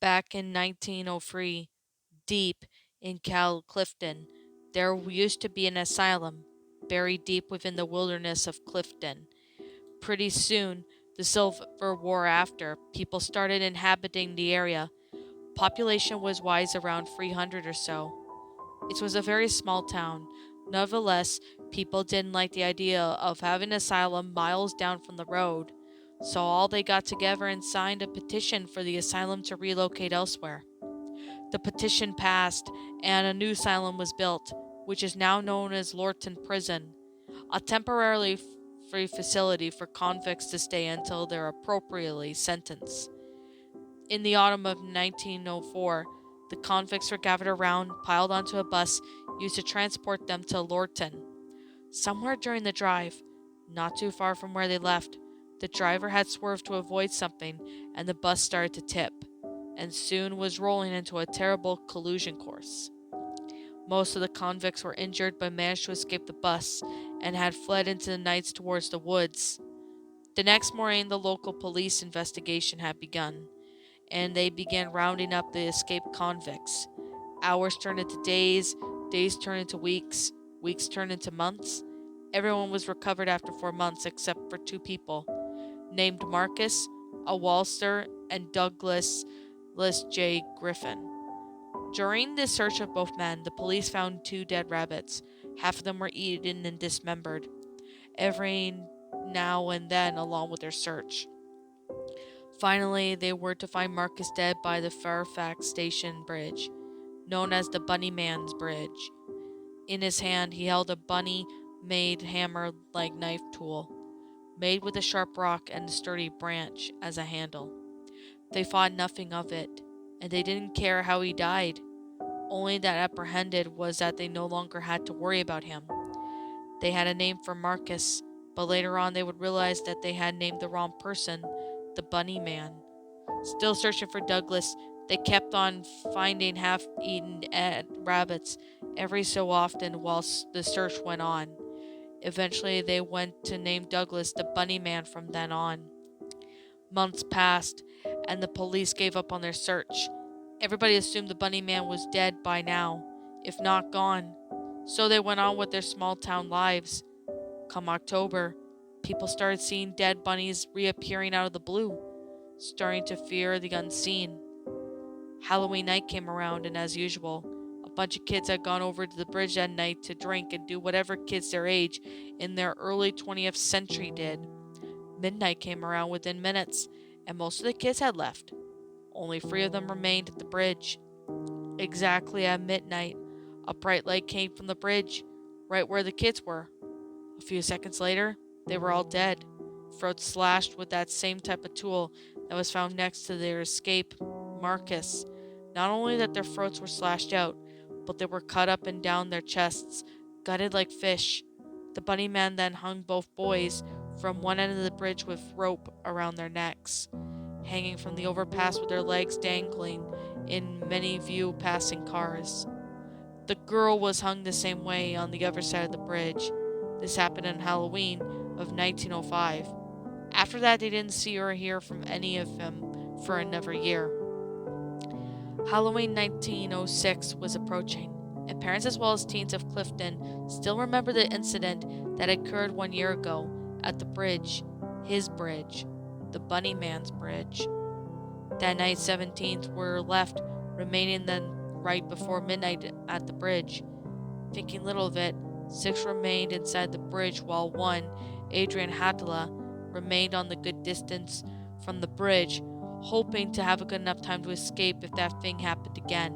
Back in 1903, deep in Cal Clifton, there used to be an asylum buried deep within the wilderness of Clifton. Pretty soon, the Civil War after, people started inhabiting the area. Population was wise around 300 or so. It was a very small town. Nevertheless, people didn't like the idea of having an asylum miles down from the road, so all they got together and signed a petition for the asylum to relocate elsewhere. The petition passed, and a new asylum was built, which is now known as Lorton Prison, a temporarily free facility for convicts to stay until they're appropriately sentenced. In the autumn of 1904, the convicts were gathered around, piled onto a bus used to transport them to Lorton. Somewhere during the drive, not too far from where they left, the driver had swerved to avoid something, and the bus started to tip, and soon was rolling into a terrible collision course. Most of the convicts were injured but managed to escape the bus and had fled into the nights towards the woods. The next morning, the local police investigation had begun, and they began rounding up the escaped convicts. Hours turned into days, days turned into weeks, weeks turned into months. Everyone was recovered after 4 months except for two people, named Marcus, a Walster, and Douglas J. Griffin. During the search of both men, the police found two dead rabbits. Half of them were eaten and dismembered, every now and then along with their search. Finally, they were to find Marcus dead by the Fairfax Station Bridge, known as the Bunnyman's Bridge. In his hand, he held a bunny-made hammer-like knife tool, made with a sharp rock and a sturdy branch as a handle. They thought nothing of it, and they didn't care how he died. Only that apprehended was that they no longer had to worry about him. They had a name for Marcus, but later on they would realize that they had named the wrong person, the Bunnyman. Still searching for Douglas, they kept on finding half-eaten rabbits every so often whilst the search went on. Eventually they went to name Douglas the Bunnyman from then on. Months passed, and the police gave up on their search. Everybody assumed the Bunnyman was dead by now, if not gone, so they went on with their small-town lives. Come October, people started seeing dead bunnies reappearing out of the blue, starting to fear the unseen. Halloween night came around, and as usual, a bunch of kids had gone over to the bridge that night to drink and do whatever kids their age in their early 20th century did. Midnight came around within minutes, and most of the kids had left. Only 3 of them remained at the bridge. Exactly at midnight, a bright light came from the bridge, right where the kids were. A few seconds later, they were all dead, throats slashed with that same type of tool that was found next to their escape, Marcus. Not only that their throats were slashed out, but they were cut up and down their chests, gutted like fish. The Bunnyman then hung both boys from one end of the bridge with rope around their necks, hanging from the overpass with their legs dangling in many view passing cars. The girl was hung the same way on the other side of the bridge. This happened on Halloween of 1905. After that, they didn't see or hear from any of them for another year. Halloween 1906 was approaching, and parents as well as teens of Clifton still remember the incident that occurred 1 year ago at the bridge, his bridge, the Bunnyman's Bridge. That night, 7 teens were left remaining then right before midnight at the bridge. Thinking little of it, 6 remained inside the bridge while one, Adrian Hatala, remained on the good distance from the bridge, hoping to have a good enough time to escape if that thing happened again.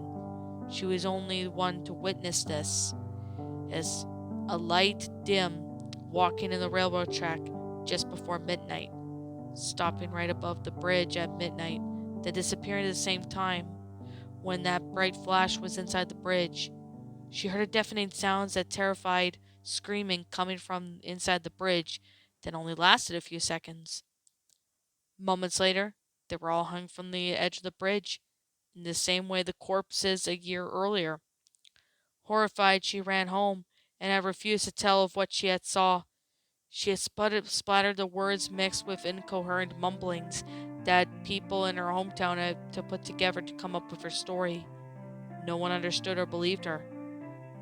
She was only one to witness this, as a light dim walking in the railroad track just before midnight, stopping right above the bridge at midnight, then disappearing at the same time. When that bright flash was inside the bridge, she heard a deafening sounds that terrified screaming coming from inside the bridge that only lasted a few seconds. Moments later, they were all hung from the edge of the bridge, in the same way the corpses a year earlier. Horrified, she ran home, and had refused to tell of what she had saw. She had splattered the words mixed with incoherent mumblings that people in her hometown had to put together to come up with her story. No one understood or believed her.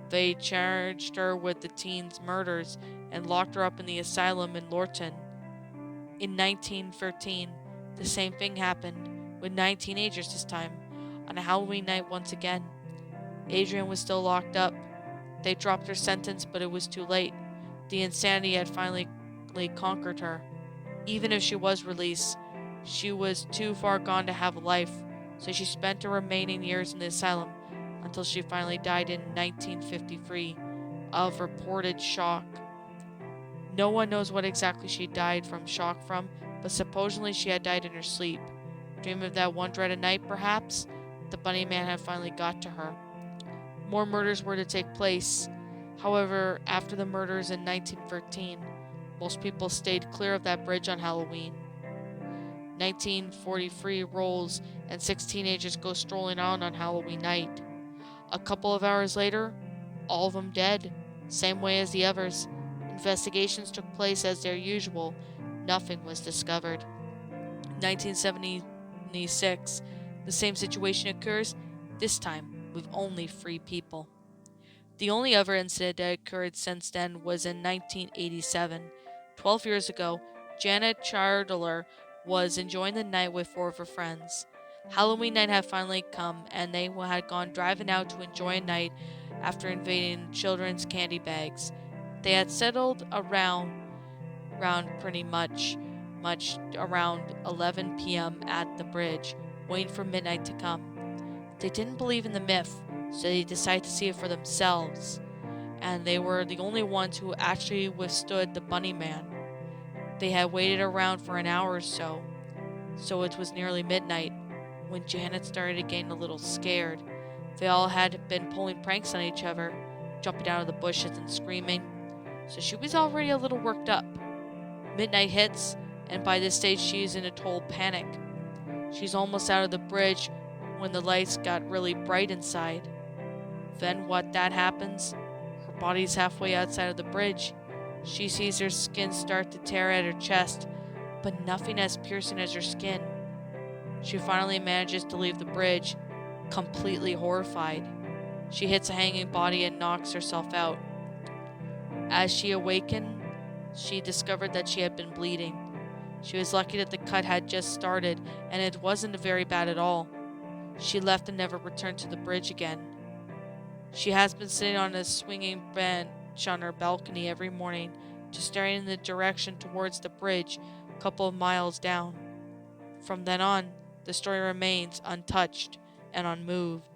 They charged her with the teen's murders and locked her up in the asylum in Lorton. In 1913, the same thing happened, with 9 teenagers this time, on a Halloween night once again. Adrian was still locked up. They dropped her sentence, but it was too late. The insanity had finally conquered her. Even if she was released, she was too far gone to have a life, so she spent her remaining years in the asylum until she finally died in 1953 of reported shock. No one knows what exactly she died from shock from, but supposedly she had died in her sleep. Dream of that one dreaded night, perhaps? The Bunnyman had finally got to her. More murders were to take place. However, after the murders in 1913, most people stayed clear of that bridge on Halloween. 1943 rolls and 6 teenagers go strolling on Halloween night. A couple of hours later, all of them dead, same way as the others. Investigations took place as their usual. Nothing was discovered. 1976, the same situation occurs, this time with only 3 people. The only other incident that occurred since then was in 1987. 12 years ago, Janet Chardler was enjoying the night with 4 of her friends. Halloween night had finally come, and they had gone driving out to enjoy a night after invading children's candy bags. They had settled around pretty much around 11 p.m. at the bridge, waiting for midnight to come. They didn't believe in the myth, so they decided to see it for themselves, and they were the only ones who actually withstood the Bunnyman. They had waited around for an hour or so it was nearly midnight, when Janet started getting a little scared. They all had been pulling pranks on each other, jumping out of the bushes and screaming, so she was already a little worked up. Midnight hits, and by this stage she is in a total panic. She's almost out of the bridge when the lights got really bright inside. Then what that happens? Her body's halfway outside of the bridge. She sees her skin start to tear at her chest, but nothing as piercing as her skin. She finally manages to leave the bridge, completely horrified. She hits a hanging body and knocks herself out. As she awakened, she discovered that she had been bleeding. She was lucky that the cut had just started, and it wasn't very bad at all. She left and never returned to the bridge again. She has been sitting on a swinging bench on her balcony every morning, just staring in the direction towards the bridge a couple of miles down. From then on, the story remains untouched and unmoved.